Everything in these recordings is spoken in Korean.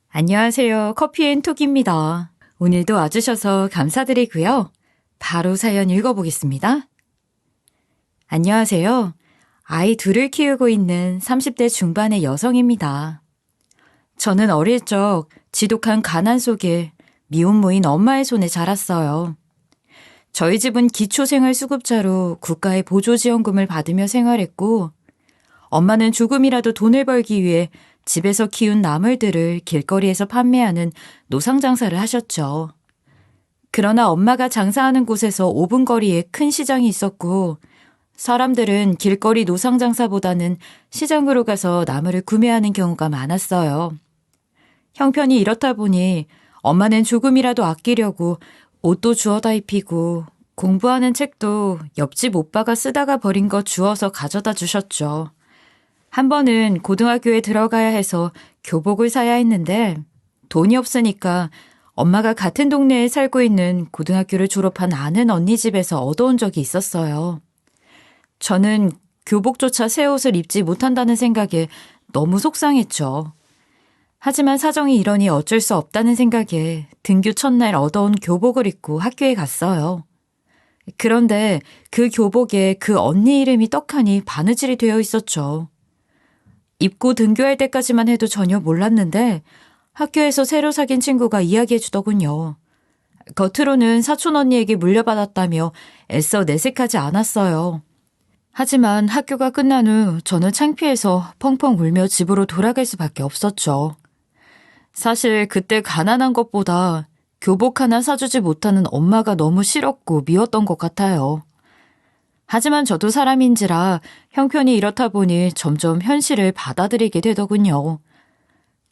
안녕하세요. 커피앤톡입니다. 오늘도 와주셔서 감사드리고요. 바로 사연 읽어보겠습니다. 안녕하세요. 아이 둘을 키우고 있는 30대 중반의 여성입니다. 저는 어릴 적 지독한 가난 속에 미혼모인 엄마의 손에 자랐어요. 저희 집은 기초생활수급자로 국가의 보조지원금을 받으며 생활했고, 엄마는 조금이라도 돈을 벌기 위해 집에서 키운 나물들을 길거리에서 판매하는 노상장사를 하셨죠. 그러나 엄마가 장사하는 곳에서 5분 거리에 큰 시장이 있었고, 사람들은 길거리 노상장사보다는 시장으로 가서 나물을 구매하는 경우가 많았어요. 형편이 이렇다 보니 엄마는 조금이라도 아끼려고 옷도 주워다 입히고 공부하는 책도 옆집 오빠가 쓰다가 버린 거 주워서 가져다 주셨죠. 한 번은 고등학교에 들어가야 해서 교복을 사야 했는데 돈이 없으니까 엄마가 같은 동네에 살고 있는 고등학교를 졸업한 아는 언니 집에서 얻어온 적이 있었어요. 저는 교복조차 새 옷을 입지 못한다는 생각에 너무 속상했죠. 하지만 사정이 이러니 어쩔 수 없다는 생각에 등교 첫날 얻어온 교복을 입고 학교에 갔어요. 그런데 그 교복에 그 언니 이름이 떡하니 바느질이 되어 있었죠. 입고 등교할 때까지만 해도 전혀 몰랐는데 학교에서 새로 사귄 친구가 이야기해 주더군요. 겉으로는 사촌 언니에게 물려받았다며 애써 내색하지 않았어요. 하지만 학교가 끝난 후 저는 창피해서 펑펑 울며 집으로 돌아갈 수밖에 없었죠. 사실 그때 가난한 것보다 교복 하나 사주지 못하는 엄마가 너무 싫었고 미웠던 것 같아요. 하지만 저도 사람인지라 형편이 이렇다 보니 점점 현실을 받아들이게 되더군요.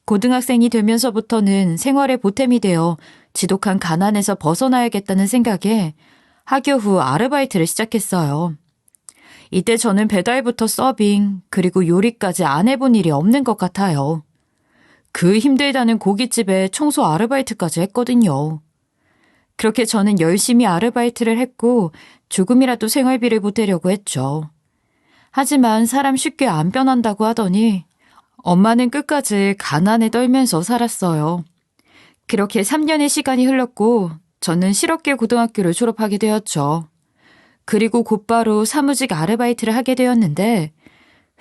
고등학생이 되면서부터는 생활의 보탬이 되어 지독한 가난에서 벗어나야겠다는 생각에 학교 후 아르바이트를 시작했어요. 이때 저는 배달부터 서빙, 그리고 요리까지 안 해본 일이 없는 것 같아요. 그 힘들다는 고깃집에 청소 아르바이트까지 했거든요. 그렇게 저는 열심히 아르바이트를 했고 조금이라도 생활비를 보태려고 했죠. 하지만 사람 쉽게 안 변한다고 하더니 엄마는 끝까지 가난에 떨면서 살았어요. 그렇게 3년의 시간이 흘렀고 저는 실업계 고등학교를 졸업하게 되었죠. 그리고 곧바로 사무직 아르바이트를 하게 되었는데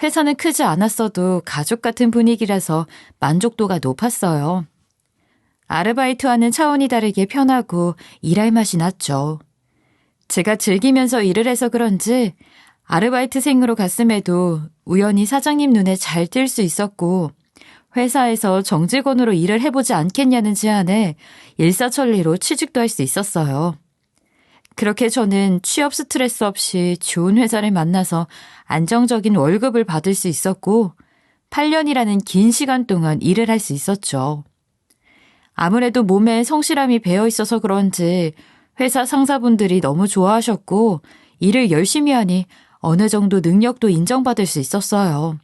회사는 크지 않았어도 가족 같은 분위기라서 만족도가 높았어요. 아르바이트와는 차원이 다르게 편하고 일할 맛이 났죠. 제가 즐기면서 일을 해서 그런지 아르바이트생으로 갔음에도 우연히 사장님 눈에 잘 띌 수 있었고 회사에서 정직원으로 일을 해보지 않겠냐는 제안에 일사천리로 취직도 할 수 있었어요. 그렇게 저는 취업 스트레스 없이 좋은 회사를 만나서 안정적인 월급을 받을 수 있었고 8년이라는 긴 시간 동안 일을 할 수 있었죠. 아무래도 몸에 성실함이 배어 있어서 그런지 회사 상사분들이 너무 좋아하셨고 일을 열심히 하니 어느 정도 능력도 인정받을 수 있었어요.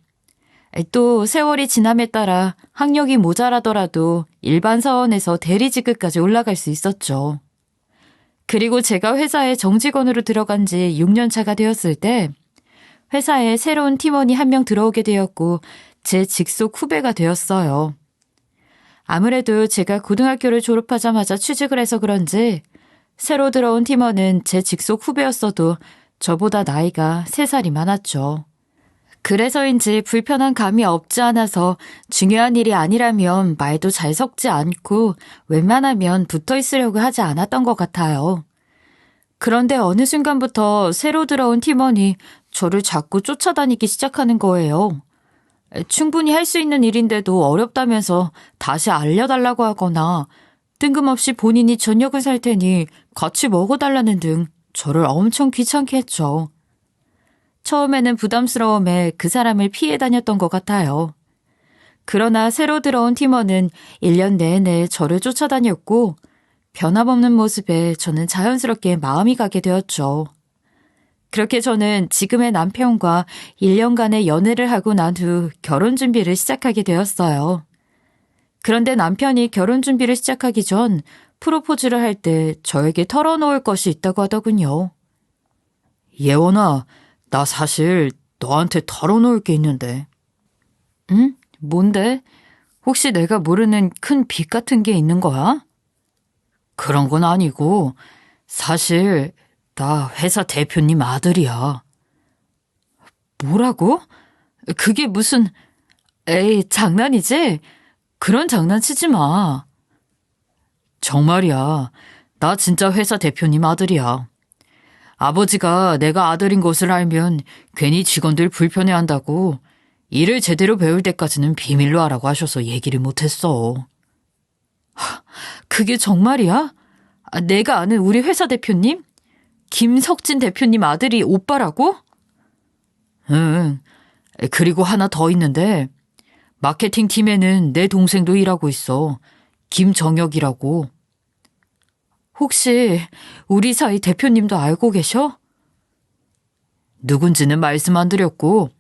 또 세월이 지남에 따라 학력이 모자라더라도 일반 사원에서 대리직급까지 올라갈 수 있었죠. 그리고 제가 회사에 정직원으로 들어간 지 6년 차가 되었을 때 회사에 새로운 팀원이 한 명 들어오게 되었고 제 직속 후배가 되었어요. 아무래도 제가 고등학교를 졸업하자마자 취직을 해서 그런지 새로 들어온 팀원은 제 직속 후배였어도 저보다 나이가 3살이 많았죠. 그래서인지 불편한 감이 없지 않아서 중요한 일이 아니라면 말도 잘 섞지 않고 웬만하면 붙어 있으려고 하지 않았던 것 같아요. 그런데 어느 순간부터 새로 들어온 팀원이 저를 자꾸 쫓아다니기 시작하는 거예요. 충분히 할 수 있는 일인데도 어렵다면서 다시 알려달라고 하거나 뜬금없이 본인이 저녁을 살 테니 같이 먹어달라는 등 저를 엄청 귀찮게 했죠. 처음에는 부담스러움에 그 사람을 피해 다녔던 것 같아요. 그러나 새로 들어온 팀원은 1년 내내 저를 쫓아다녔고 변함없는 모습에 저는 자연스럽게 마음이 가게 되었죠. 그렇게 저는 지금의 남편과 1년간의 연애를 하고 난 후 결혼 준비를 시작하게 되었어요. 그런데 남편이 결혼 준비를 시작하기 전 프로포즈를 할 때 저에게 털어놓을 것이 있다고 하더군요. 예원아, 나 사실 너한테 털어놓을 게 있는데. 응? 뭔데? 혹시 내가 모르는 큰 빚 같은 게 있는 거야? 그런 건 아니고, 사실, 나 회사 대표님 아들이야. 뭐라고? 그게 무슨, 에이, 장난이지? 그런 장난치지 마. 정말이야. 나 진짜 회사 대표님 아들이야. 아버지가 내가 아들인 것을 알면 괜히 직원들 불편해한다고 일을 제대로 배울 때까지는 비밀로 하라고 하셔서 얘기를 못했어. 그게 정말이야? 내가 아는 우리 회사 대표님? 김석진 대표님 아들이 오빠라고? 응. 그리고 하나 더 있는데 마케팅 팀에는 내 동생도 일하고 있어. 김정혁이라고. 혹시 우리 사이 대표님도 알고 계셔? 누군지는 말씀 안 드렸고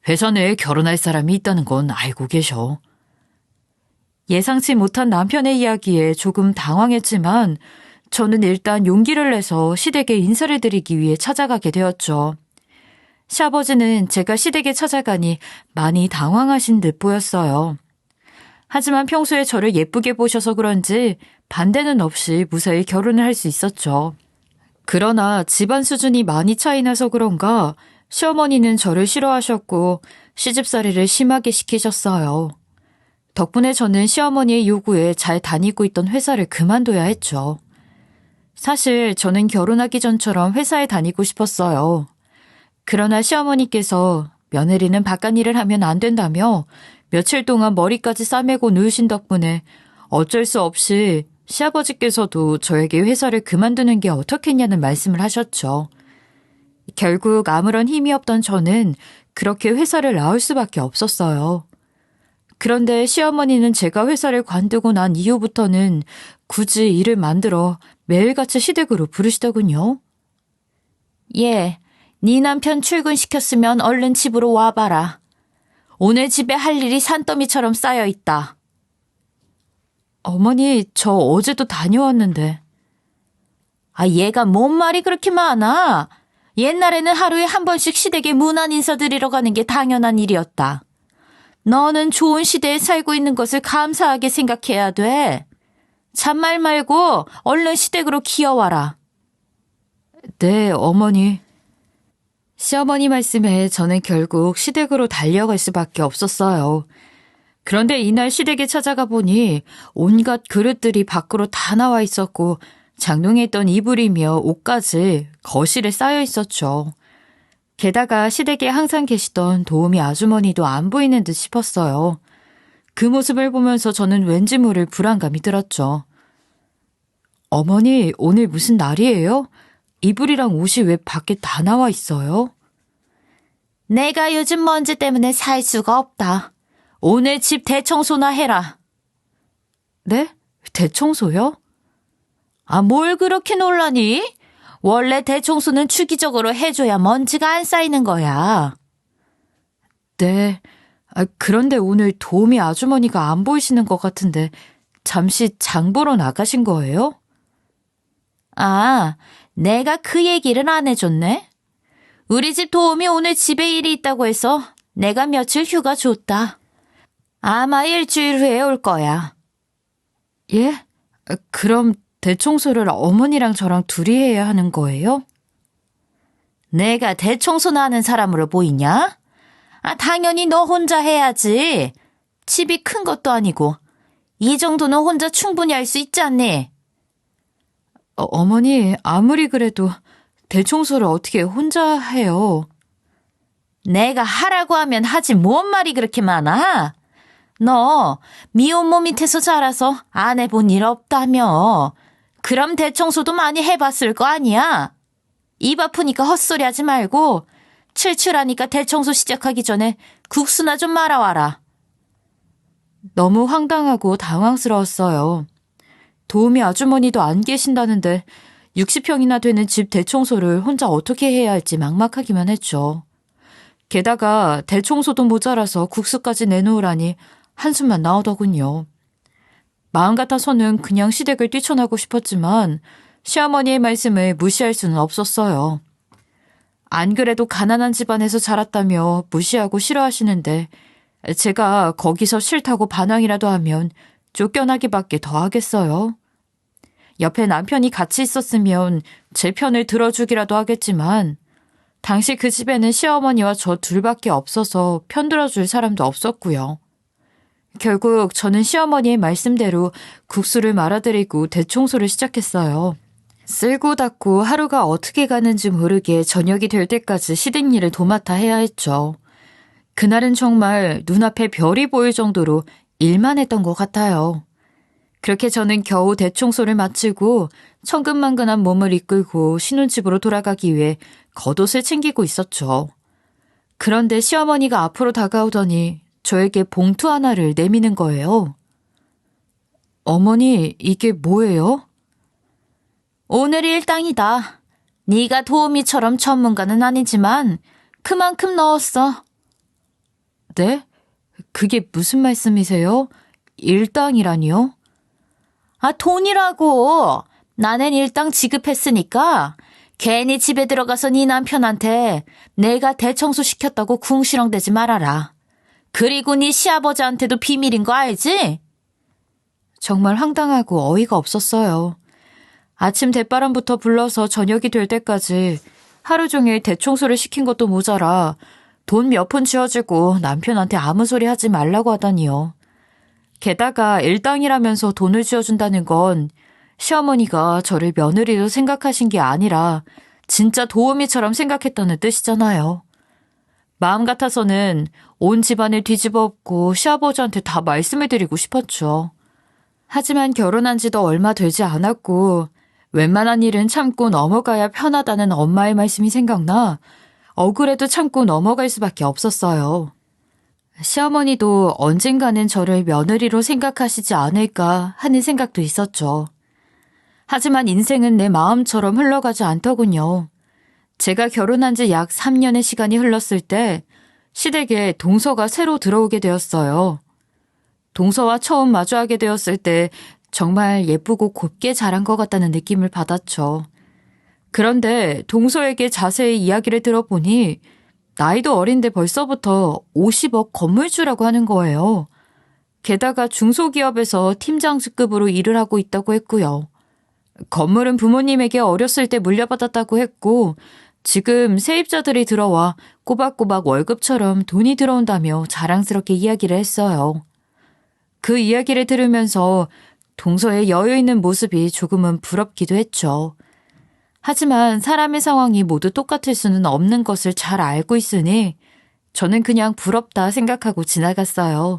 회사 내에 결혼할 사람이 있다는 건 알고 계셔. 예상치 못한 남편의 이야기에 조금 당황했지만 저는 일단 용기를 내서 시댁에 인사를 드리기 위해 찾아가게 되었죠. 시아버지는 제가 시댁에 찾아가니 많이 당황하신 듯 보였어요. 하지만 평소에 저를 예쁘게 보셔서 그런지 반대는 없이 무사히 결혼을 할 수 있었죠. 그러나 집안 수준이 많이 차이나서 그런가 시어머니는 저를 싫어하셨고 시집살이를 심하게 시키셨어요. 덕분에 저는 시어머니의 요구에 잘 다니고 있던 회사를 그만둬야 했죠. 사실 저는 결혼하기 전처럼 회사에 다니고 싶었어요. 그러나 시어머니께서 며느리는 바깥일을 하면 안 된다며 며칠 동안 머리까지 싸매고 누우신 덕분에 어쩔 수 없이 시아버지께서도 저에게 회사를 그만두는 게 어떻겠냐는 말씀을 하셨죠. 결국 아무런 힘이 없던 저는 그렇게 회사를 나올 수밖에 없었어요. 그런데 시어머니는 제가 회사를 관두고 난 이후부터는 굳이 일을 만들어 매일같이 시댁으로 부르시더군요. 예, 네 남편 출근시켰으면 얼른 집으로 와봐라. 오늘 집에 할 일이 산더미처럼 쌓여있다. 어머니, 저 어제도 다녀왔는데. 얘가 뭔 말이 그렇게 많아? 옛날에는 하루에 한 번씩 시댁에 문안 인사드리러 가는 게 당연한 일이었다. 너는 좋은 시대에 살고 있는 것을 감사하게 생각해야 돼. 잔말 말고 얼른 시댁으로 기어와라. 네, 어머니. 시어머니 말씀에 저는 결국 시댁으로 달려갈 수밖에 없었어요. 그런데 이날 시댁에 찾아가 보니 온갖 그릇들이 밖으로 다 나와 있었고 장롱에 있던 이불이며 옷까지 거실에 쌓여 있었죠. 게다가 시댁에 항상 계시던 도우미 아주머니도 안 보이는 듯 싶었어요. 그 모습을 보면서 저는 왠지 모를 불안감이 들었죠. 어머니, 오늘 무슨 날이에요? 이불이랑 옷이 왜 밖에 다 나와 있어요? 내가 요즘 먼지 때문에 살 수가 없다. 오늘 집 대청소나 해라. 네? 대청소요? 뭘 그렇게 놀라니? 원래 대청소는 주기적으로 해줘야 먼지가 안 쌓이는 거야. 네. 그런데 오늘 도우미 아주머니가 안 보이시는 것 같은데 잠시 장 보러 나가신 거예요? 내가 그 얘기를 안 해줬네. 우리 집 도우미 오늘 집에 일이 있다고 해서 내가 며칠 휴가 줬다. 아마 일주일 후에 올 거야. 예? 그럼 대청소를 어머니랑 저랑 둘이 해야 하는 거예요? 내가 대청소나 하는 사람으로 보이냐? 당연히 너 혼자 해야지. 집이 큰 것도 아니고 이 정도는 혼자 충분히 할 수 있지 않니? 어머니, 아무리 그래도 대청소를 어떻게 혼자 해요? 내가 하라고 하면 하지 뭔 말이 그렇게 많아? 너 미혼모 밑에서 자라서 안 해본 일 없다며. 그럼 대청소도 많이 해봤을 거 아니야? 입 아프니까 헛소리 하지 말고 칠칠하니까 대청소 시작하기 전에 국수나 좀 말아와라. 너무 황당하고 당황스러웠어요. 도우미 아주머니도 안 계신다는데 60평이나 되는 집 대청소를 혼자 어떻게 해야 할지 막막하기만 했죠. 게다가 대청소도 모자라서 국수까지 내놓으라니 한숨만 나오더군요. 마음 같아서는 그냥 시댁을 뛰쳐나고 싶었지만 시어머니의 말씀을 무시할 수는 없었어요. 안 그래도 가난한 집안에서 자랐다며 무시하고 싫어하시는데 제가 거기서 싫다고 반항이라도 하면 쫓겨나기밖에 더 하겠어요. 옆에 남편이 같이 있었으면 제 편을 들어주기라도 하겠지만 당시 그 집에는 시어머니와 저 둘밖에 없어서 편들어줄 사람도 없었고요. 결국 저는 시어머니의 말씀대로 국수를 말아드리고 대청소를 시작했어요. 쓸고 닦고 하루가 어떻게 가는지 모르게 저녁이 될 때까지 시댁일을 도맡아 해야 했죠. 그날은 정말 눈앞에 별이 보일 정도로 일만 했던 것 같아요. 그렇게 저는 겨우 대청소를 마치고 천근만근한 몸을 이끌고 신혼집으로 돌아가기 위해 겉옷을 챙기고 있었죠. 그런데 시어머니가 앞으로 다가오더니 저에게 봉투 하나를 내미는 거예요. 어머니, 이게 뭐예요? 오늘이 일당이다. 네가 도우미처럼 전문가는 아니지만 그만큼 넣었어. 네? 그게 무슨 말씀이세요? 일당이라니요? 돈이라고. 나는 일당 지급했으니까 괜히 집에 들어가서 네 남편한테 내가 대청소 시켰다고 궁시렁대지 말아라. 그리고 네 시아버지한테도 비밀인 거 알지? 정말 황당하고 어이가 없었어요. 아침 대바람부터 불러서 저녁이 될 때까지 하루 종일 대청소를 시킨 것도 모자라 돈 몇 푼 쥐어주고 남편한테 아무 소리 하지 말라고 하다니요. 게다가 일당이라면서 돈을 쥐어준다는 건 시어머니가 저를 며느리로 생각하신 게 아니라 진짜 도우미처럼 생각했다는 뜻이잖아요. 마음 같아서는 온 집안을 뒤집어 엎고 시아버지한테 다 말씀을 드리고 싶었죠. 하지만 결혼한 지도 얼마 되지 않았고 웬만한 일은 참고 넘어가야 편하다는 엄마의 말씀이 생각나 억울해도 참고 넘어갈 수밖에 없었어요. 시어머니도 언젠가는 저를 며느리로 생각하시지 않을까 하는 생각도 있었죠. 하지만 인생은 내 마음처럼 흘러가지 않더군요. 제가 결혼한 지 약 3년의 시간이 흘렀을 때 시댁에 동서가 새로 들어오게 되었어요. 동서와 처음 마주하게 되었을 때 정말 예쁘고 곱게 자란 것 같다는 느낌을 받았죠. 그런데 동서에게 자세히 이야기를 들어보니 나이도 어린데 벌써부터 50억 건물주라고 하는 거예요. 게다가 중소기업에서 팀장급으로 일을 하고 있다고 했고요. 건물은 부모님에게 어렸을 때 물려받았다고 했고 지금 세입자들이 들어와 꼬박꼬박 월급처럼 돈이 들어온다며 자랑스럽게 이야기를 했어요. 그 이야기를 들으면서 동서의 여유 있는 모습이 조금은 부럽기도 했죠. 하지만 사람의 상황이 모두 똑같을 수는 없는 것을 잘 알고 있으니 저는 그냥 부럽다 생각하고 지나갔어요.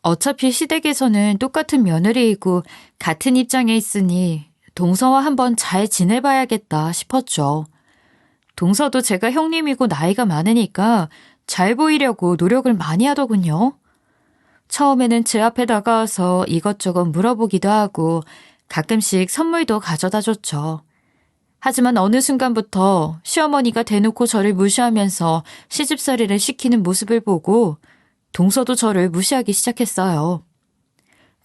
어차피 시댁에서는 똑같은 며느리이고 같은 입장에 있으니 동서와 한번 잘 지내봐야겠다 싶었죠. 동서도 제가 형님이고 나이가 많으니까 잘 보이려고 노력을 많이 하더군요. 처음에는 제 앞에 다가와서 이것저것 물어보기도 하고 가끔씩 선물도 가져다 줬죠. 하지만 어느 순간부터 시어머니가 대놓고 저를 무시하면서 시집살이를 시키는 모습을 보고 동서도 저를 무시하기 시작했어요.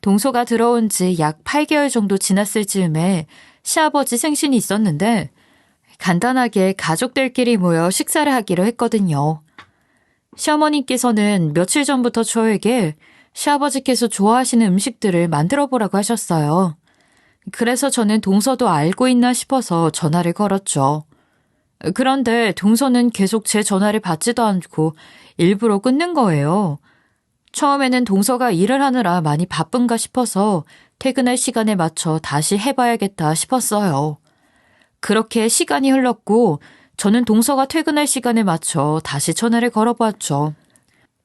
동서가 들어온 지 약 8개월 정도 지났을 즈음에 시아버지 생신이 있었는데 간단하게 가족들끼리 모여 식사를 하기로 했거든요. 시어머니께서는 며칠 전부터 저에게 시아버지께서 좋아하시는 음식들을 만들어 보라고 하셨어요. 그래서 저는 동서도 알고 있나 싶어서 전화를 걸었죠. 그런데 동서는 계속 제 전화를 받지도 않고 일부러 끊는 거예요. 처음에는 동서가 일을 하느라 많이 바쁜가 싶어서 퇴근할 시간에 맞춰 다시 해봐야겠다 싶었어요. 그렇게 시간이 흘렀고 저는 동서가 퇴근할 시간에 맞춰 다시 전화를 걸어보았죠.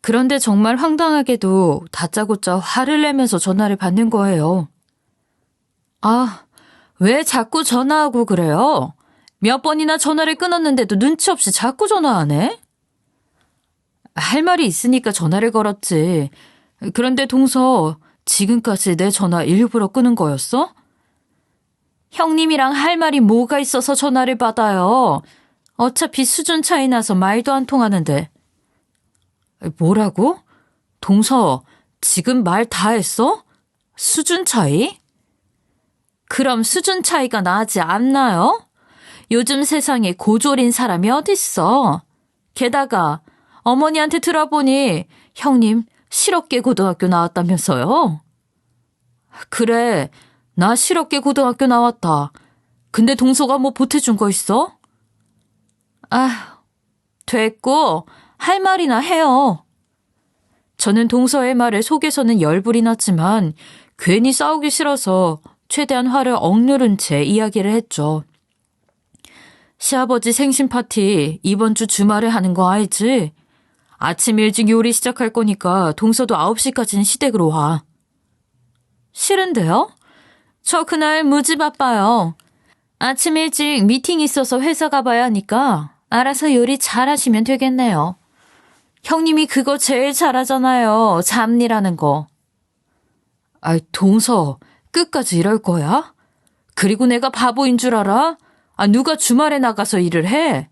그런데 정말 황당하게도 다짜고짜 화를 내면서 전화를 받는 거예요. 왜 자꾸 전화하고 그래요? 몇 번이나 전화를 끊었는데도 눈치 없이 자꾸 전화하네? 할 말이 있으니까 전화를 걸었지. 그런데 동서, 지금까지 내 전화 일부러 끊은 거였어? 형님이랑 할 말이 뭐가 있어서 전화를 받아요. 어차피 수준 차이 나서 말도 안 통하는데. 뭐라고? 동서, 지금 말 다 했어? 수준 차이? 그럼 수준 차이가 나지 않나요? 요즘 세상에 고졸인 사람이 어딨어. 게다가 어머니한테 들어보니 형님, 실업계 고등학교 나왔다면서요? 그래, 나 실업계 고등학교 나왔다. 근데 동서가 뭐 보태준 거 있어? 아, 됐고, 할 말이나 해요. 저는 동서의 말에 속에서는 열불이 났지만 괜히 싸우기 싫어서 최대한 화를 억누른 채 이야기를 했죠. 시아버지 생신 파티 이번 주 주말에 하는 거 알지? 아침 일찍 요리 시작할 거니까 동서도 9시까지는 시댁으로 와. 싫은데요? 저 그날 무지 바빠요. 아침 일찍 미팅 있어서 회사 가봐야 하니까 알아서 요리 잘하시면 되겠네요. 형님이 그거 제일 잘하잖아요. 잡일하는 거. 아이, 동서, 끝까지 이럴 거야? 그리고 내가 바보인 줄 알아? 누가 주말에 나가서 일을 해?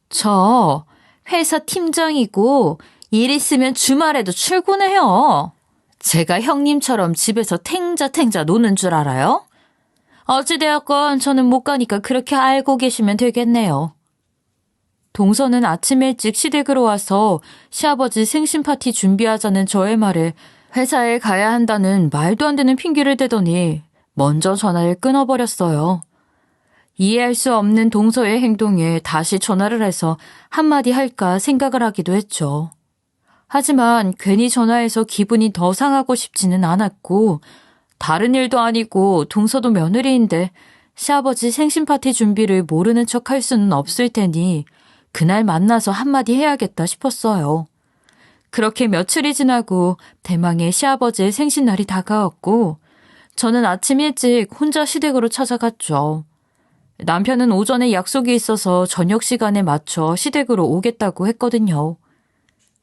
저 회사 팀장이고 일 있으면 주말에도 출근해요. 제가 형님처럼 집에서 탱자탱자 노는 줄 알아요? 어찌되었건 저는 못 가니까 그렇게 알고 계시면 되겠네요. 동서는 아침 일찍 시댁으로 와서 시아버지 생신 파티 준비하자는 저의 말에 회사에 가야 한다는 말도 안 되는 핑계를 대더니 먼저 전화를 끊어버렸어요. 이해할 수 없는 동서의 행동에 다시 전화를 해서 한마디 할까 생각을 하기도 했죠. 하지만 괜히 전화해서 기분이 더 상하고 싶지는 않았고 다른 일도 아니고 동서도 며느리인데 시아버지 생신 파티 준비를 모르는 척 할 수는 없을 테니 그날 만나서 한마디 해야겠다 싶었어요. 그렇게 며칠이 지나고 대망의 시아버지의 생신날이 다가왔고 저는 아침 일찍 혼자 시댁으로 찾아갔죠. 남편은 오전에 약속이 있어서 저녁 시간에 맞춰 시댁으로 오겠다고 했거든요.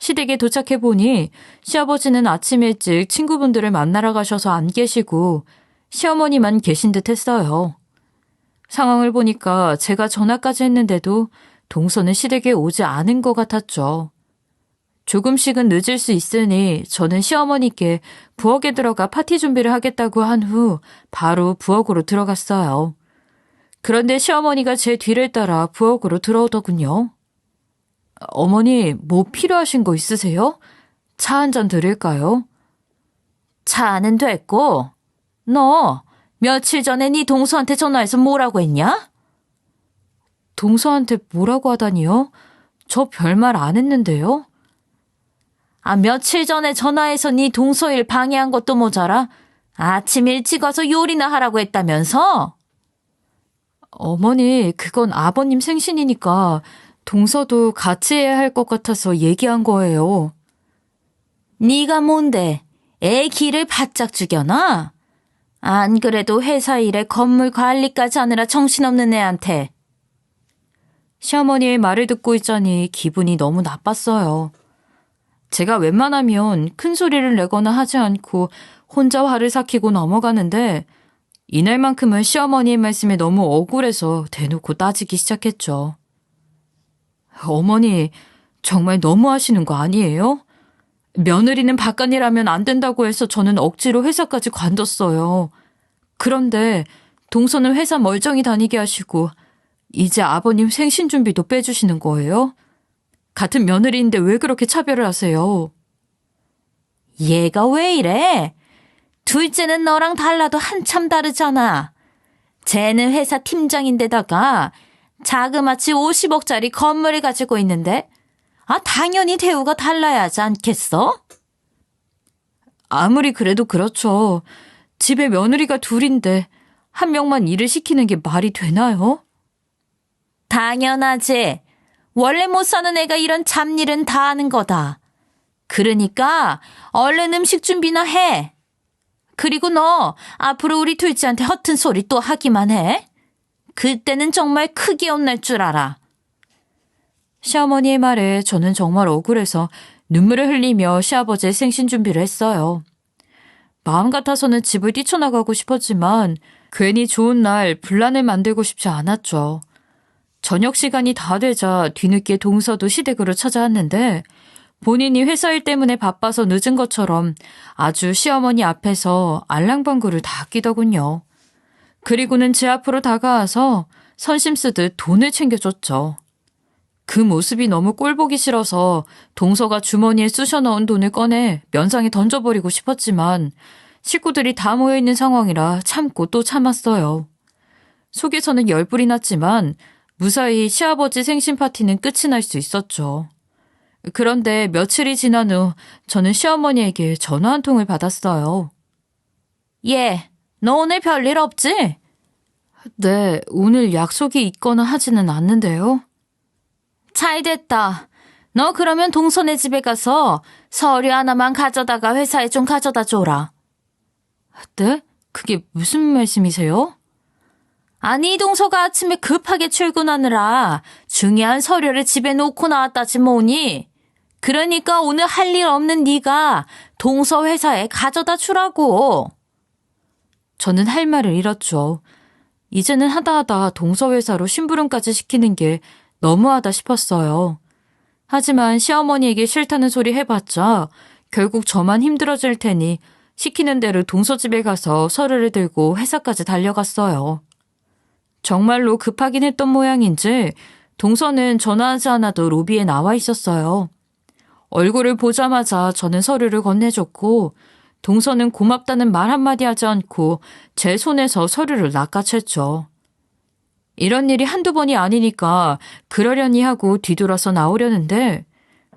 시댁에 도착해보니 시아버지는 아침 일찍 친구분들을 만나러 가셔서 안 계시고 시어머니만 계신 듯 했어요. 상황을 보니까 제가 전화까지 했는데도 동서는 시댁에 오지 않은 것 같았죠. 조금씩은 늦을 수 있으니 저는 시어머니께 부엌에 들어가 파티 준비를 하겠다고 한 후 바로 부엌으로 들어갔어요. 그런데 시어머니가 제 뒤를 따라 부엌으로 들어오더군요. 어머니, 뭐 필요하신 거 있으세요? 차 한 잔 드릴까요? 차는 됐고, 너 며칠 전에 네 동서한테 전화해서 뭐라고 했냐? 동서한테 뭐라고 하다니요? 저 별말 안 했는데요. 며칠 전에 전화해서 네 동서 일 방해한 것도 모자라 아침 일찍 와서 요리나 하라고 했다면서? 어머니, 그건 아버님 생신이니까 동서도 같이 해야 할 것 같아서 얘기한 거예요. 네가 뭔데? 애 기를 바짝 죽여놔? 안 그래도 회사 일에 건물 관리까지 하느라 정신없는 애한테. 시어머니의 말을 듣고 있자니 기분이 너무 나빴어요. 제가 웬만하면 큰 소리를 내거나 하지 않고 혼자 화를 삭히고 넘어가는데 이날만큼은 시어머니의 말씀에 너무 억울해서 대놓고 따지기 시작했죠. 어머니, 정말 너무하시는 거 아니에요? 며느리는 바깥일 하면 안 된다고 해서 저는 억지로 회사까지 관뒀어요. 그런데 동서는 회사 멀쩡히 다니게 하시고 이제 아버님 생신 준비도 빼주시는 거예요? 같은 며느리인데 왜 그렇게 차별을 하세요? 얘가 왜 이래? 둘째는 너랑 달라도 한참 다르잖아. 쟤는 회사 팀장인데다가 자그마치 50억짜리 건물을 가지고 있는데 당연히 대우가 달라야 하지 않겠어? 아무리 그래도 그렇죠. 집에 며느리가 둘인데 한 명만 일을 시키는 게 말이 되나요? 당연하지. 원래 못 사는 애가 이런 잡일은 다 하는 거다. 그러니까 얼른 음식 준비나 해. 그리고 너 앞으로 우리 둘째한테 허튼 소리 또 하기만 해. 그때는 정말 크게 혼날 줄 알아. 시어머니의 말에 저는 정말 억울해서 눈물을 흘리며 시아버지의 생신 준비를 했어요. 마음 같아서는 집을 뛰쳐나가고 싶었지만 괜히 좋은 날 분란을 만들고 싶지 않았죠. 저녁 시간이 다 되자 뒤늦게 동서도 시댁으로 찾아왔는데 본인이 회사 일 때문에 바빠서 늦은 것처럼 아주 시어머니 앞에서 알랑방구를 다 끼더군요. 그리고는 제 앞으로 다가와서 선심 쓰듯 돈을 챙겨줬죠. 그 모습이 너무 꼴보기 싫어서 동서가 주머니에 쑤셔 넣은 돈을 꺼내 면상에 던져버리고 싶었지만 식구들이 다 모여있는 상황이라 참고 또 참았어요. 속에서는 열불이 났지만 무사히 시아버지 생신 파티는 끝이 날 수 있었죠. 그런데 며칠이 지난 후 저는 시어머니에게 전화 한 통을 받았어요. 예, 너 오늘 별일 없지? 네, 오늘 약속이 있거나 하지는 않는데요. 잘 됐다. 너 그러면 동서네 집에 가서 서류 하나만 가져다가 회사에 좀 가져다 줘라. 네? 그게 무슨 말씀이세요? 아니, 동서가 아침에 급하게 출근하느라 중요한 서류를 집에 놓고 나왔다지 뭐니. 그러니까 오늘 할 일 없는 네가 동서 회사에 가져다 주라고. 저는 할 말을 잃었죠. 이제는 하다하다 동서 회사로 심부름까지 시키는 게 너무하다 싶었어요. 하지만 시어머니에게 싫다는 소리 해봤자 결국 저만 힘들어질 테니 시키는 대로 동서 집에 가서 서류를 들고 회사까지 달려갔어요. 정말로 급하긴 했던 모양인지 동서는 전화하지 않아도 로비에 나와 있었어요. 얼굴을 보자마자 저는 서류를 건네줬고 동서는 고맙다는 말 한마디 하지 않고 제 손에서 서류를 낚아챘죠. 이런 일이 한두 번이 아니니까 그러려니 하고 뒤돌아서 나오려는데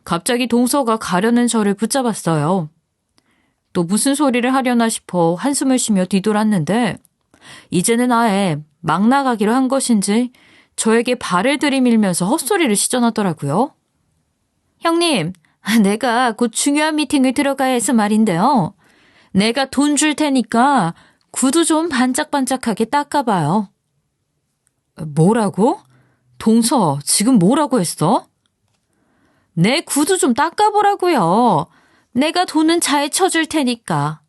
갑자기 동서가 가려는 저를 붙잡았어요. 또 무슨 소리를 하려나 싶어 한숨을 쉬며 뒤돌았는데 이제는 아예 막 나가기로 한 것인지 저에게 발을 들이밀면서 헛소리를 시전하더라고요. 형님, 내가 곧 중요한 미팅을 들어가야 해서 말인데요. 내가 돈 줄 테니까 구두 좀 반짝반짝하게 닦아봐요. 뭐라고? 동서, 지금 뭐라고 했어? 내 구두 좀 닦아보라고요. 내가 돈은 잘 쳐줄 테니까.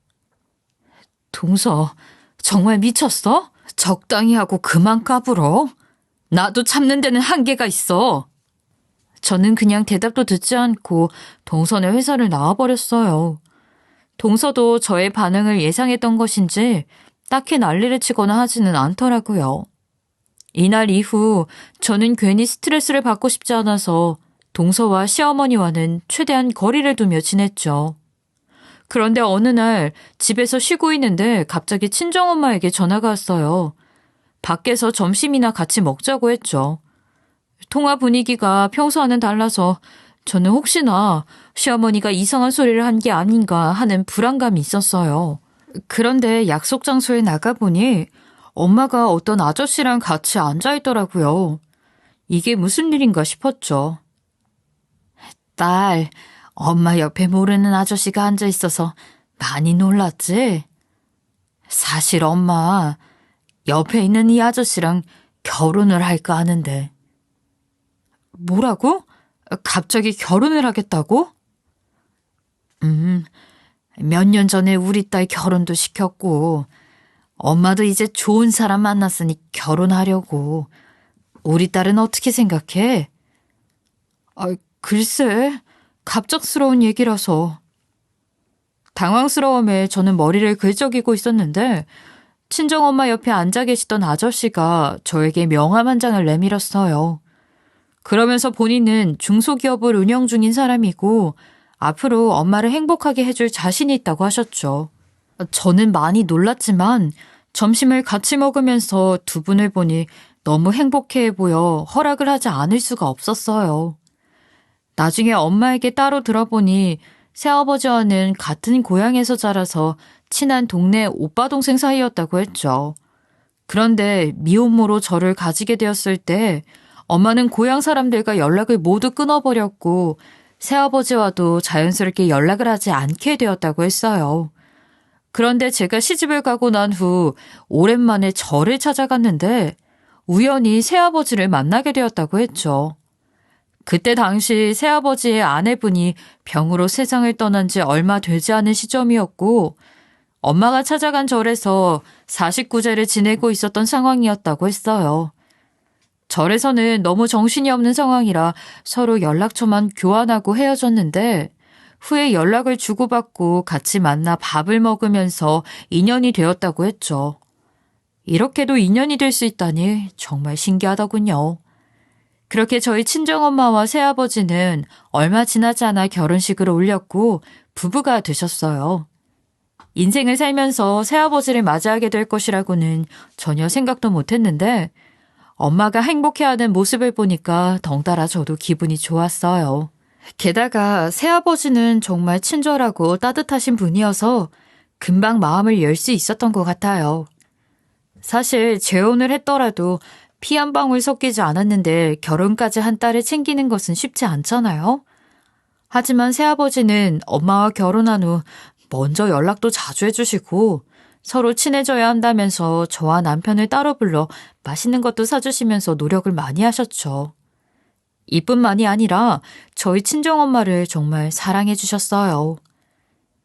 동서, 정말 미쳤어? 적당히 하고 그만 까불어. 나도 참는 데는 한계가 있어. 저는 그냥 대답도 듣지 않고 동서네 회사를 나와버렸어요. 동서도 저의 반응을 예상했던 것인지 딱히 난리를 치거나 하지는 않더라고요. 이날 이후 저는 괜히 스트레스를 받고 싶지 않아서 동서와 시어머니와는 최대한 거리를 두며 지냈죠. 그런데 어느 날 집에서 쉬고 있는데 갑자기 친정엄마에게 전화가 왔어요. 밖에서 점심이나 같이 먹자고 했죠. 통화 분위기가 평소와는 달라서 저는 혹시나 시어머니가 이상한 소리를 한 게 아닌가 하는 불안감이 있었어요. 그런데 약속 장소에 나가보니 엄마가 어떤 아저씨랑 같이 앉아있더라고요. 이게 무슨 일인가 싶었죠. 딸, 엄마 옆에 모르는 아저씨가 앉아있어서 많이 놀랐지? 사실 엄마, 옆에 있는 이 아저씨랑 결혼을 할까 하는데. 뭐라고? 갑자기 결혼을 하겠다고? 몇 년 전에 우리 딸 결혼도 시켰고, 엄마도 이제 좋은 사람 만났으니 결혼하려고. 우리 딸은 어떻게 생각해? 글쎄, 갑작스러운 얘기라서. 당황스러움에 저는 머리를 긁적이고 있었는데 친정엄마 옆에 앉아 계시던 아저씨가 저에게 명함 한 장을 내밀었어요. 그러면서 본인은 중소기업을 운영 중인 사람이고 앞으로 엄마를 행복하게 해줄 자신이 있다고 하셨죠. 저는 많이 놀랐지만 점심을 같이 먹으면서 두 분을 보니 너무 행복해 보여 허락을 하지 않을 수가 없었어요. 나중에 엄마에게 따로 들어보니 새아버지와는 같은 고향에서 자라서 친한 동네 오빠 동생 사이였다고 했죠. 그런데 미혼모로 저를 가지게 되었을 때 엄마는 고향 사람들과 연락을 모두 끊어버렸고 새아버지와도 자연스럽게 연락을 하지 않게 되었다고 했어요. 그런데 제가 시집을 가고 난 후 오랜만에 저를 찾아갔는데 우연히 새아버지를 만나게 되었다고 했죠. 그때 당시 새아버지의 아내분이 병으로 세상을 떠난 지 얼마 되지 않은 시점이었고 엄마가 찾아간 절에서 49제를 지내고 있었던 상황이었다고 했어요. 절에서는 너무 정신이 없는 상황이라 서로 연락처만 교환하고 헤어졌는데 후에 연락을 주고받고 같이 만나 밥을 먹으면서 인연이 되었다고 했죠. 이렇게도 인연이 될 수 있다니 정말 신기하더군요. 그렇게 저희 친정엄마와 새아버지는 얼마 지나지 않아 결혼식을 올렸고 부부가 되셨어요. 인생을 살면서 새아버지를 맞이하게 될 것이라고는 전혀 생각도 못했는데 엄마가 행복해하는 모습을 보니까 덩달아 저도 기분이 좋았어요. 게다가 새아버지는 정말 친절하고 따뜻하신 분이어서 금방 마음을 열 수 있었던 것 같아요. 사실 재혼을 했더라도 피 한 방울 섞이지 않았는데 결혼까지 한 딸을 챙기는 것은 쉽지 않잖아요. 하지만 새아버지는 엄마와 결혼한 후 먼저 연락도 자주 해주시고 서로 친해져야 한다면서 저와 남편을 따로 불러 맛있는 것도 사주시면서 노력을 많이 하셨죠. 이뿐만이 아니라 저희 친정엄마를 정말 사랑해 주셨어요.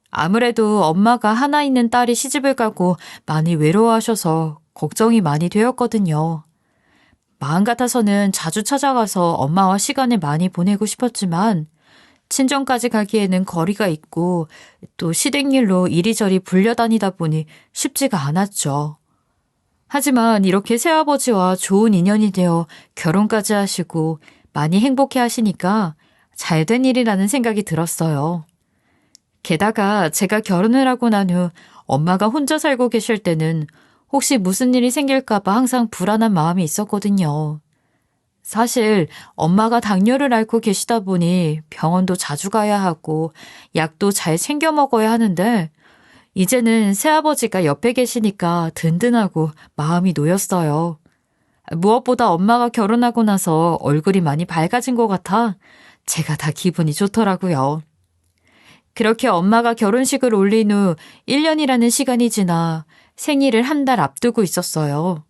아무래도 엄마가 하나 있는 딸이 시집을 가고 많이 외로워하셔서 걱정이 많이 되었거든요. 마음 같아서는 자주 찾아가서 엄마와 시간을 많이 보내고 싶었지만 친정까지 가기에는 거리가 있고 또 시댁일로 이리저리 불려다니다 보니 쉽지가 않았죠. 하지만 이렇게 새아버지와 좋은 인연이 되어 결혼까지 하시고 많이 행복해 하시니까 잘된 일이라는 생각이 들었어요. 게다가 제가 결혼을 하고 난 후 엄마가 혼자 살고 계실 때는 혹시 무슨 일이 생길까봐 항상 불안한 마음이 있었거든요. 사실 엄마가 당뇨를 앓고 계시다 보니 병원도 자주 가야 하고 약도 잘 챙겨 먹어야 하는데 이제는 새아버지가 옆에 계시니까 든든하고 마음이 놓였어요. 무엇보다 엄마가 결혼하고 나서 얼굴이 많이 밝아진 것 같아 제가 다 기분이 좋더라고요. 그렇게 엄마가 결혼식을 올린 후 1년이라는 시간이 지나 생일을 한 달 앞두고 있었어요.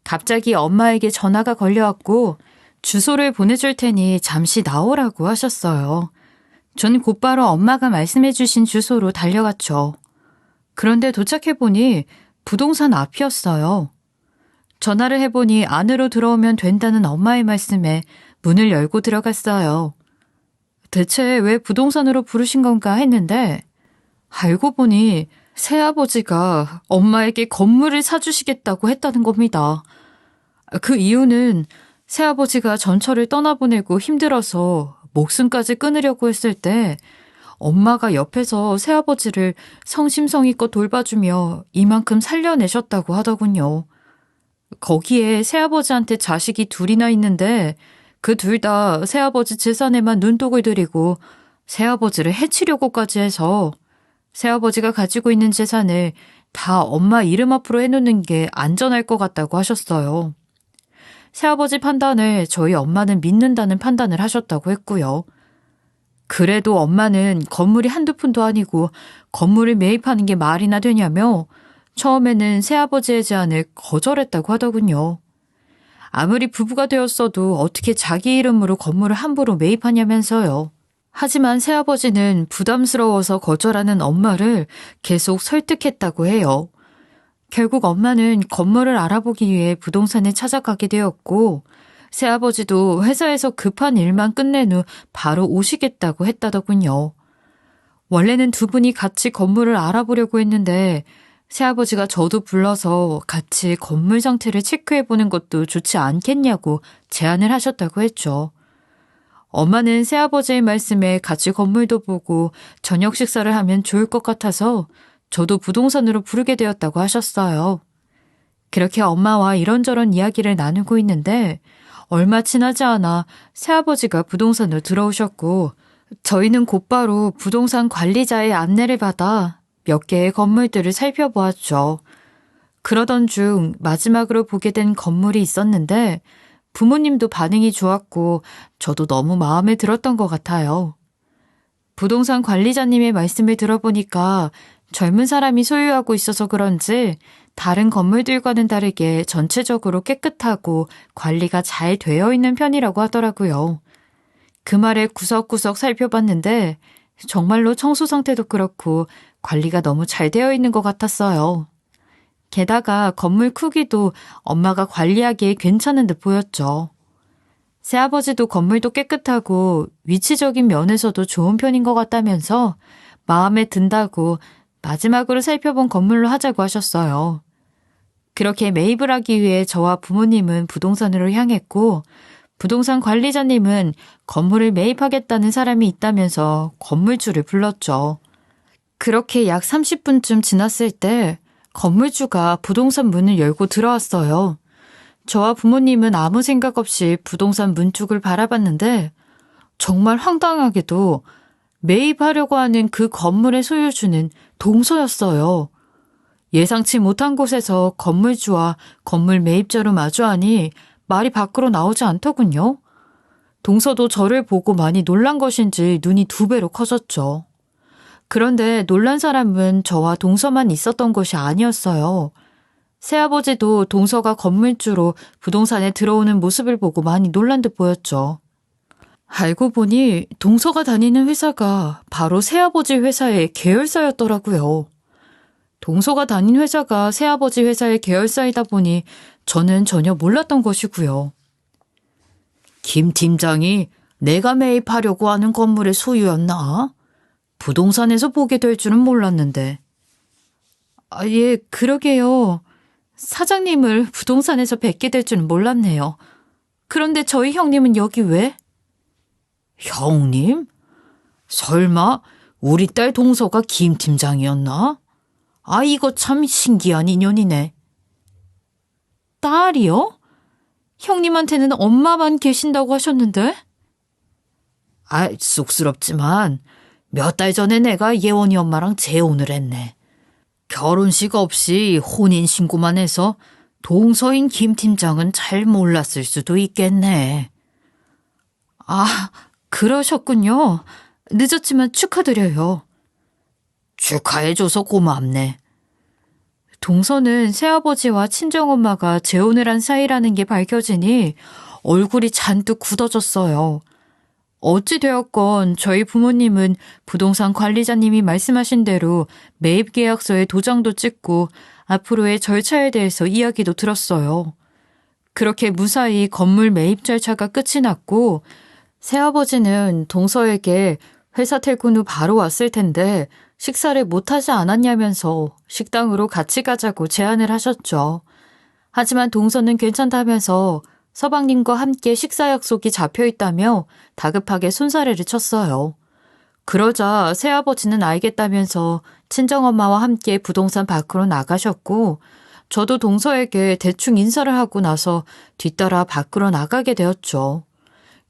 갑자기 엄마에게 전화가 걸려왔고 주소를 보내줄 테니 잠시 나오라고 하셨어요. 전 곧바로 엄마가 말씀해 주신 주소로 달려갔죠. 그런데 도착해보니 부동산 앞이었어요. 전화를 해보니 안으로 들어오면 된다는 엄마의 말씀에 문을 열고 들어갔어요. 대체 왜 부동산으로 부르신 건가 했는데 알고 보니 새아버지가 엄마에게 건물을 사주시겠다고 했다는 겁니다. 그 이유는 새아버지가 전철을 떠나보내고 힘들어서 목숨까지 끊으려고 했을 때 엄마가 옆에서 새아버지를 성심성의껏 돌봐주며 이만큼 살려내셨다고 하더군요. 거기에 새아버지한테 자식이 둘이나 있는데 그 둘 다 새아버지 재산에만 눈독을 들이고 새아버지를 해치려고까지 해서 새아버지가 가지고 있는 재산을 다 엄마 이름 앞으로 해놓는 게 안전할 것 같다고 하셨어요. 새아버지 판단을 저희 엄마는 믿는다는 판단을 하셨다고 했고요. 그래도 엄마는 건물이 한두 푼도 아니고 건물을 매입하는 게 말이나 되냐며 처음에는 새아버지의 제안을 거절했다고 하더군요. 아무리 부부가 되었어도 어떻게 자기 이름으로 건물을 함부로 매입하냐면서요. 하지만 새아버지는 부담스러워서 거절하는 엄마를 계속 설득했다고 해요. 결국 엄마는 건물을 알아보기 위해 부동산에 찾아가게 되었고 새아버지도 회사에서 급한 일만 끝낸 후 바로 오시겠다고 했다더군요. 원래는 두 분이 같이 건물을 알아보려고 했는데 새아버지가 저도 불러서 같이 건물 상태를 체크해보는 것도 좋지 않겠냐고 제안을 하셨다고 했죠. 엄마는 새아버지의 말씀에 같이 건물도 보고 저녁 식사를 하면 좋을 것 같아서 저도 부동산으로 부르게 되었다고 하셨어요. 그렇게 엄마와 이런저런 이야기를 나누고 있는데 얼마 지나지 않아 새아버지가 부동산으로 들어오셨고 저희는 곧바로 부동산 관리자의 안내를 받아 몇 개의 건물들을 살펴보았죠. 그러던 중 마지막으로 보게 된 건물이 있었는데 부모님도 반응이 좋았고 저도 너무 마음에 들었던 것 같아요. 부동산 관리자님의 말씀을 들어보니까 젊은 사람이 소유하고 있어서 그런지 다른 건물들과는 다르게 전체적으로 깨끗하고 관리가 잘 되어 있는 편이라고 하더라고요. 그 말에 구석구석 살펴봤는데 정말로 청소 상태도 그렇고 관리가 너무 잘 되어 있는 것 같았어요. 게다가 건물 크기도 엄마가 관리하기에 괜찮은 듯 보였죠. 새아버지도 건물도 깨끗하고 위치적인 면에서도 좋은 편인 것 같다면서 마음에 든다고 마지막으로 살펴본 건물로 하자고 하셨어요. 그렇게 매입을 하기 위해 저와 부모님은 부동산으로 향했고 부동산 관리자님은 건물을 매입하겠다는 사람이 있다면서 건물주를 불렀죠. 그렇게 약 30분쯤 지났을 때 건물주가 부동산 문을 열고 들어왔어요. 저와 부모님은 아무 생각 없이 부동산 문 쪽을 바라봤는데 정말 황당하게도 매입하려고 하는 그 건물의 소유주는 동서였어요. 예상치 못한 곳에서 건물주와 건물 매입자로 마주하니 말이 밖으로 나오지 않더군요. 동서도 저를 보고 많이 놀란 것인지 눈이 2배로 커졌죠. 그런데 놀란 사람은 저와 동서만 있었던 것이 아니었어요. 새아버지도 동서가 건물주로 부동산에 들어오는 모습을 보고 많이 놀란 듯 보였죠. 알고 보니 동서가 다니는 회사가 바로 새아버지 회사의 계열사였더라고요. 동서가 다닌 회사가 새아버지 회사의 계열사이다 보니 저는 전혀 몰랐던 것이고요. 김 팀장이 내가 매입하려고 하는 건물의 소유였나? 부동산에서 보게 될 줄은 몰랐는데. 예, 그러게요. 사장님을 부동산에서 뵙게 될 줄은 몰랐네요. 그런데 저희 형님은 여기 왜? 형님? 설마 우리 딸 동서가 김 팀장이었나? 이거 참 신기한 인연이네. 딸이요? 형님한테는 엄마만 계신다고 하셨는데? 쑥스럽지만 몇 달 전에 내가 예원이 엄마랑 재혼을 했네. 결혼식 없이 혼인신고만 해서 동서인 김 팀장은 잘 몰랐을 수도 있겠네. 그러셨군요. 늦었지만 축하드려요. 축하해줘서 고맙네. 동서는 새아버지와 친정엄마가 재혼을 한 사이라는 게 밝혀지니 얼굴이 잔뜩 굳어졌어요. 어찌되었건 저희 부모님은 부동산 관리자님이 말씀하신 대로 매입계약서에 도장도 찍고 앞으로의 절차에 대해서 이야기도 들었어요. 그렇게 무사히 건물 매입 절차가 끝이 났고 새아버지는 동서에게 회사 퇴근 후 바로 왔을 텐데 식사를 못하지 않았냐면서 식당으로 같이 가자고 제안을 하셨죠. 하지만 동서는 괜찮다면서 서방님과 함께 식사 약속이 잡혀있다며 다급하게 손사래를 쳤어요. 그러자 새아버지는 알겠다면서 친정엄마와 함께 부동산 밖으로 나가셨고 저도 동서에게 대충 인사를 하고 나서 뒤따라 밖으로 나가게 되었죠.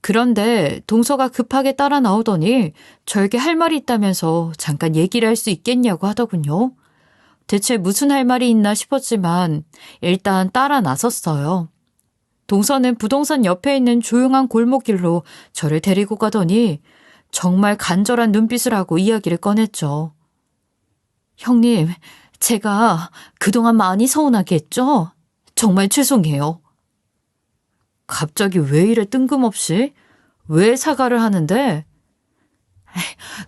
그런데 동서가 급하게 따라 나오더니 저에게 할 말이 있다면서 잠깐 얘기를 할 수 있겠냐고 하더군요. 대체 무슨 할 말이 있나 싶었지만 일단 따라 나섰어요. 동서는 부동산 옆에 있는 조용한 골목길로 저를 데리고 가더니 정말 간절한 눈빛을 하고 이야기를 꺼냈죠. 형님, 제가 그동안 많이 서운하게 했죠? 정말 죄송해요. 갑자기 왜 이래 뜬금없이? 왜 사과를 하는데?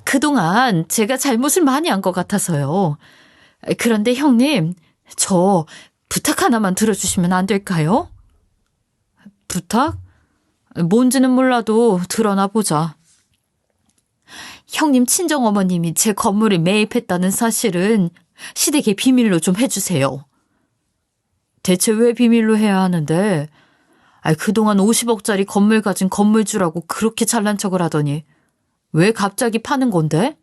그동안 제가 잘못을 많이 한 것 같아서요. 그런데 형님, 저 부탁 하나만 들어주시면 안 될까요? 부탁? 뭔지는 몰라도 드러나 보자. 형님 친정어머님이 제 건물을 매입했다는 사실은 시댁에 비밀로 좀 해주세요. 대체 왜 비밀로 해야 하는데? 그동안 50억짜리 건물 가진 건물주라고 그렇게 잘난 척을 하더니 왜 갑자기 파는 건데?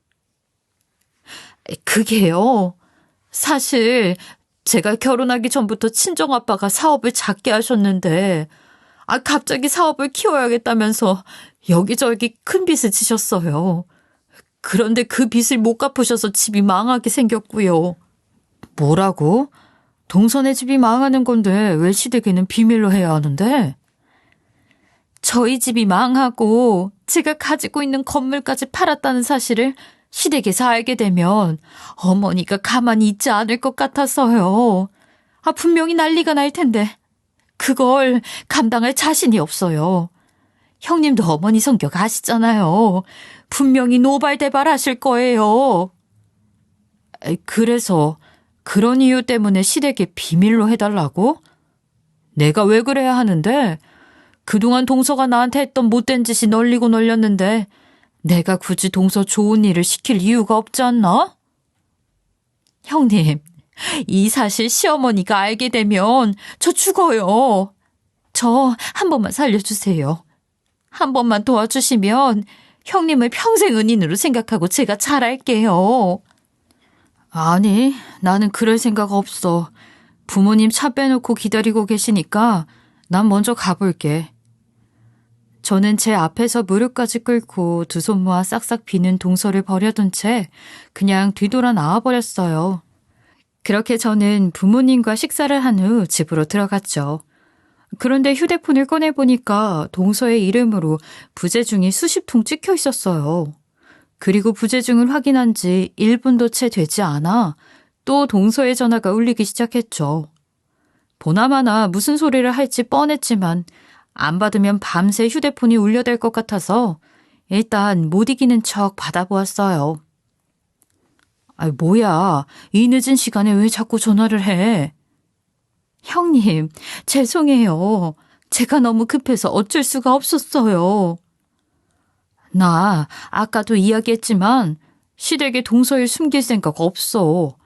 그게요. 사실 제가 결혼하기 전부터 친정아빠가 사업을 작게 하셨는데 갑자기 사업을 키워야겠다면서 여기저기 큰 빚을 지셨어요. 그런데 그 빚을 못 갚으셔서 집이 망하게 생겼고요. 뭐라고? 동선의 집이 망하는 건데 왜 시댁에는 비밀로 해야 하는데? 저희 집이 망하고 제가 가지고 있는 건물까지 팔았다는 사실을 시댁에서 알게 되면 어머니가 가만히 있지 않을 것 같아서요. 분명히 난리가 날 텐데 그걸 감당할 자신이 없어요. 형님도 어머니 성격 아시잖아요. 분명히 노발대발 하실 거예요. 그래서 그런 이유 때문에 시댁에 비밀로 해달라고? 내가 왜 그래야 하는데? 그동안 동서가 나한테 했던 못된 짓이 널리고 널렸는데 내가 굳이 동서 좋은 일을 시킬 이유가 없지 않나? 형님, 이 사실 시어머니가 알게 되면 저 죽어요. 저 한 번만 살려주세요. 한 번만 도와주시면 형님을 평생 은인으로 생각하고 제가 잘할게요. 아니, 나는 그럴 생각 없어. 부모님 차 빼놓고 기다리고 계시니까 난 먼저 가볼게. 저는 제 앞에서 무릎까지 꿇고 두 손 모아 싹싹 비는 동서를 버려둔 채 그냥 뒤돌아 나와버렸어요. 그렇게 저는 부모님과 식사를 한 후 집으로 들어갔죠. 그런데 휴대폰을 꺼내보니까 동서의 이름으로 부재중이 수십 통 찍혀 있었어요. 그리고 부재중을 확인한 지 1분도 채 되지 않아 또 동서의 전화가 울리기 시작했죠. 보나마나 무슨 소리를 할지 뻔했지만 안 받으면 밤새 휴대폰이 울려댈 것 같아서 일단 못 이기는 척 받아보았어요. 뭐야, 이 늦은 시간에 왜 자꾸 전화를 해? 형님, 죄송해요. 제가 너무 급해서 어쩔 수가 없었어요. 나 아까도 이야기했지만 시댁에 동서를 숨길 생각 없어.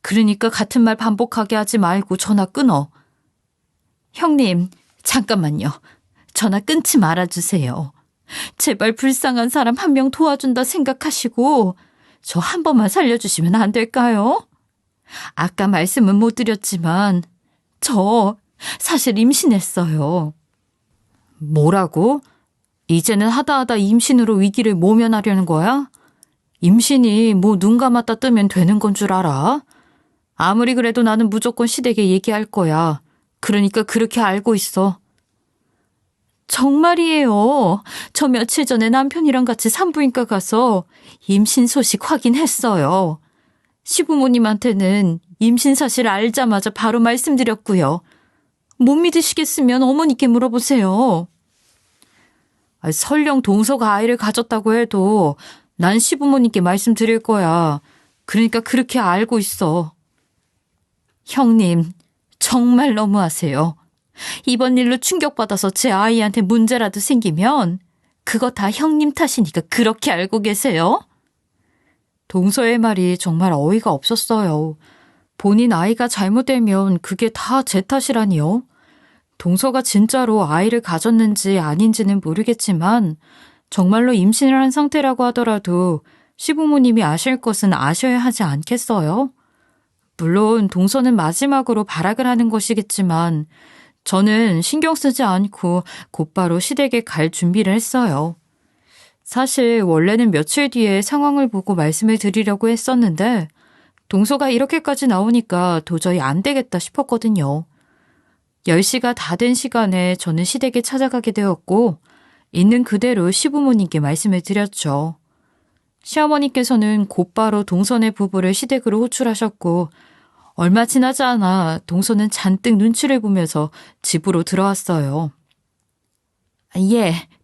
그러니까 같은 말 반복하게 하지 말고 전화 끊어. 형님, 잠깐만요. 전화 끊지 말아주세요. 제발 불쌍한 사람 한 명 도와준다 생각하시고 저 한 번만 살려주시면 안 될까요? 아까 말씀은 못 드렸지만 저 사실 임신했어요. 뭐라고? 이제는 하다하다 임신으로 위기를 모면하려는 거야? 임신이 뭐 눈 감았다 뜨면 되는 건 줄 알아? 아무리 그래도 나는 무조건 시댁에 얘기할 거야. 그러니까 그렇게 알고 있어. 정말이에요. 저 며칠 전에 남편이랑 같이 산부인과 가서 임신 소식 확인했어요. 시부모님한테는 임신 사실 알자마자 바로 말씀드렸고요. 못 믿으시겠으면 어머니께 물어보세요. 설령 동서가 아이를 가졌다고 해도 난 시부모님께 말씀드릴 거야. 그러니까 그렇게 알고 있어. 형님, 정말 너무하세요. 이번 일로 충격받아서 제 아이한테 문제라도 생기면 그거 다 형님 탓이니까 그렇게 알고 계세요? 동서의 말이 정말 어이가 없었어요. 본인 아이가 잘못되면 그게 다 제 탓이라니요. 동서가 진짜로 아이를 가졌는지 아닌지는 모르겠지만 정말로 임신을 한 상태라고 하더라도 시부모님이 아실 것은 아셔야 하지 않겠어요? 물론 동서는 마지막으로 발악을 하는 것이겠지만 저는 신경 쓰지 않고 곧바로 시댁에 갈 준비를 했어요. 사실 원래는 며칠 뒤에 상황을 보고 말씀을 드리려고 했었는데 동서가 이렇게까지 나오니까 도저히 안 되겠다 싶었거든요. 10시가 다 된 시간에 저는 시댁에 찾아가게 되었고 있는 그대로 시부모님께 말씀을 드렸죠. 시어머니께서는 곧바로 동서네 부부를 시댁으로 호출하셨고 얼마 지나지 않아 동서는 잔뜩 눈치를 보면서 집으로 들어왔어요.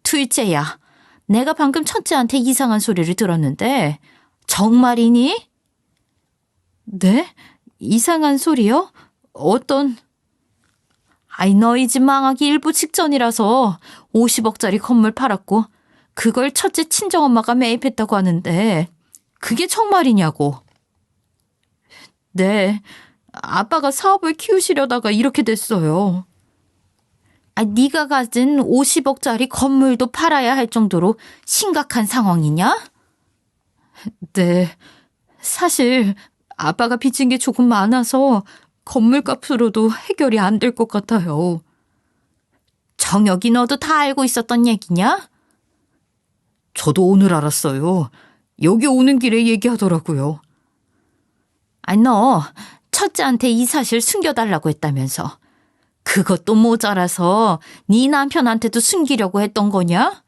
둘째야. 내가 방금 첫째한테 이상한 소리를 들었는데 정말이니? 네? 이상한 소리요? 어떤... 너희 집 망하기 일부 직전이라서 50억짜리 건물 팔았고 그걸 첫째 친정엄마가 매입했다고 하는데 그게 정말이냐고. 네, 아빠가 사업을 키우시려다가 이렇게 됐어요. 네가 가진 50억짜리 건물도 팔아야 할 정도로 심각한 상황이냐? 네, 사실 아빠가 빚진 게 조금 많아서 건물값으로도 해결이 안 될 것 같아요. 정혁이 너도 다 알고 있었던 얘기냐? 저도 오늘 알았어요. 여기 오는 길에 얘기하더라고요. 너 첫째한테 이 사실 숨겨달라고 했다면서. 그것도 모자라서 네 남편한테도 숨기려고 했던 거냐?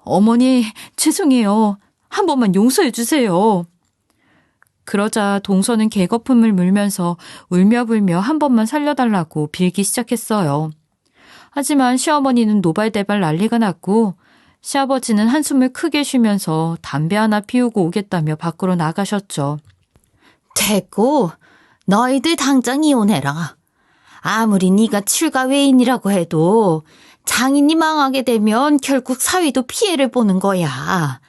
어머니, 죄송해요. 한 번만 용서해 주세요. 그러자 동서는 개거품을 물면서 울며불며 한 번만 살려달라고 빌기 시작했어요. 하지만 시어머니는 노발대발 난리가 났고 시아버지는 한숨을 크게 쉬면서 담배 하나 피우고 오겠다며 밖으로 나가셨죠. 됐고, 너희들 당장 이혼해라. 아무리 네가 출가 외인이라고 해도 장인이 망하게 되면 결국 사위도 피해를 보는 거야.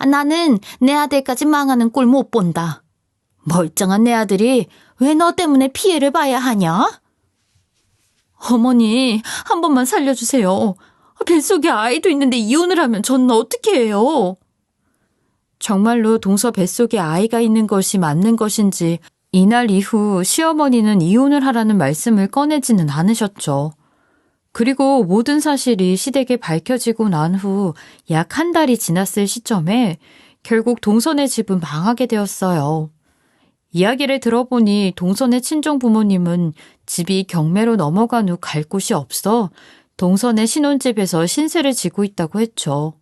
나는 내 아들까지 망하는 꼴 못 본다. 멀쩡한 내 아들이 왜 너 때문에 피해를 봐야 하냐? 어머니, 한 번만 살려주세요. 뱃속에 아이도 있는데 이혼을 하면 저는 어떻게 해요? 정말로 동서 뱃속에 아이가 있는 것이 맞는 것인지 이날 이후 시어머니는 이혼을 하라는 말씀을 꺼내지는 않으셨죠. 그리고 모든 사실이 시댁에 밝혀지고 난 후 약 한 달이 지났을 시점에 결국 동선의 집은 망하게 되었어요. 이야기를 들어보니 동선의 친정 부모님은 집이 경매로 넘어간 후 갈 곳이 없어 동선의 신혼집에서 신세를 지고 있다고 했죠.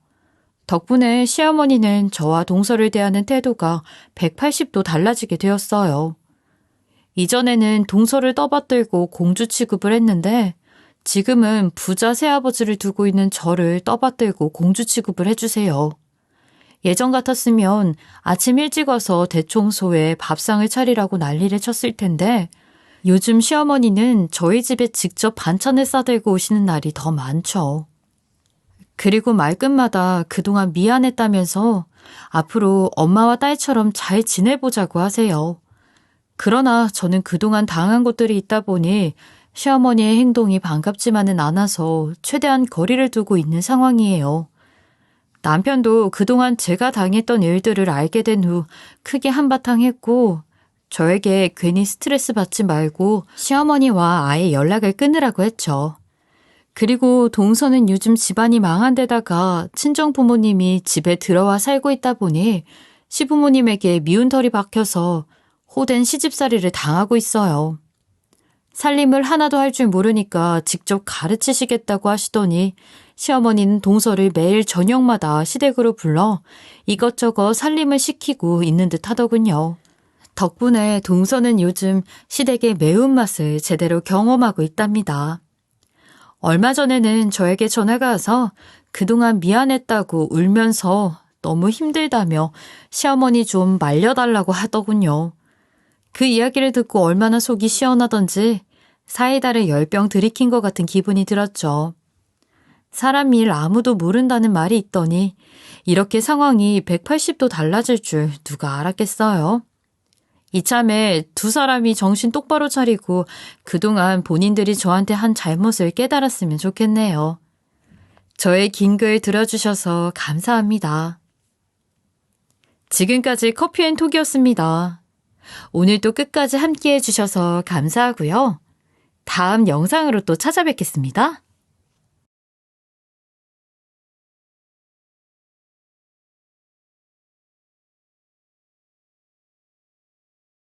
덕분에 시어머니는 저와 동서를 대하는 태도가 180도 달라지게 되었어요. 이전에는 동서를 떠받들고 공주 취급을 했는데 지금은 부자 새아버지를 두고 있는 저를 떠받들고 공주 취급을 해주세요. 예전 같았으면 아침 일찍 와서 대청소에 밥상을 차리라고 난리를 쳤을 텐데 요즘 시어머니는 저희 집에 직접 반찬을 싸들고 오시는 날이 더 많죠. 그리고 말끝마다 그동안 미안했다면서 앞으로 엄마와 딸처럼 잘 지내보자고 하세요. 그러나 저는 그동안 당한 것들이 있다 보니 시어머니의 행동이 반갑지만은 않아서 최대한 거리를 두고 있는 상황이에요. 남편도 그동안 제가 당했던 일들을 알게 된 후 크게 한바탕 했고 저에게 괜히 스트레스 받지 말고 시어머니와 아예 연락을 끊으라고 했죠. 그리고 동서는 요즘 집안이 망한 데다가 친정 부모님이 집에 들어와 살고 있다 보니 시부모님에게 미운 털이 박혀서 호된 시집살이를 당하고 있어요. 살림을 하나도 할 줄 모르니까 직접 가르치시겠다고 하시더니 시어머니는 동서를 매일 저녁마다 시댁으로 불러 이것저것 살림을 시키고 있는 듯 하더군요. 덕분에 동서는 요즘 시댁의 매운맛을 제대로 경험하고 있답니다. 얼마 전에는 저에게 전화가 와서 그동안 미안했다고 울면서 너무 힘들다며 시어머니 좀 말려달라고 하더군요. 그 이야기를 듣고 얼마나 속이 시원하던지 사이다를 10병 들이킨 것 같은 기분이 들었죠. 사람 일 아무도 모른다는 말이 있더니 이렇게 상황이 180도 달라질 줄 누가 알았겠어요. 이참에 두 사람이 정신 똑바로 차리고 그동안 본인들이 저한테 한 잘못을 깨달았으면 좋겠네요. 저의 긴 글 들어주셔서 감사합니다. 지금까지 커피앤톡이었습니다. 오늘도 끝까지 함께 해주셔서 감사하고요. 다음 영상으로 또 찾아뵙겠습니다.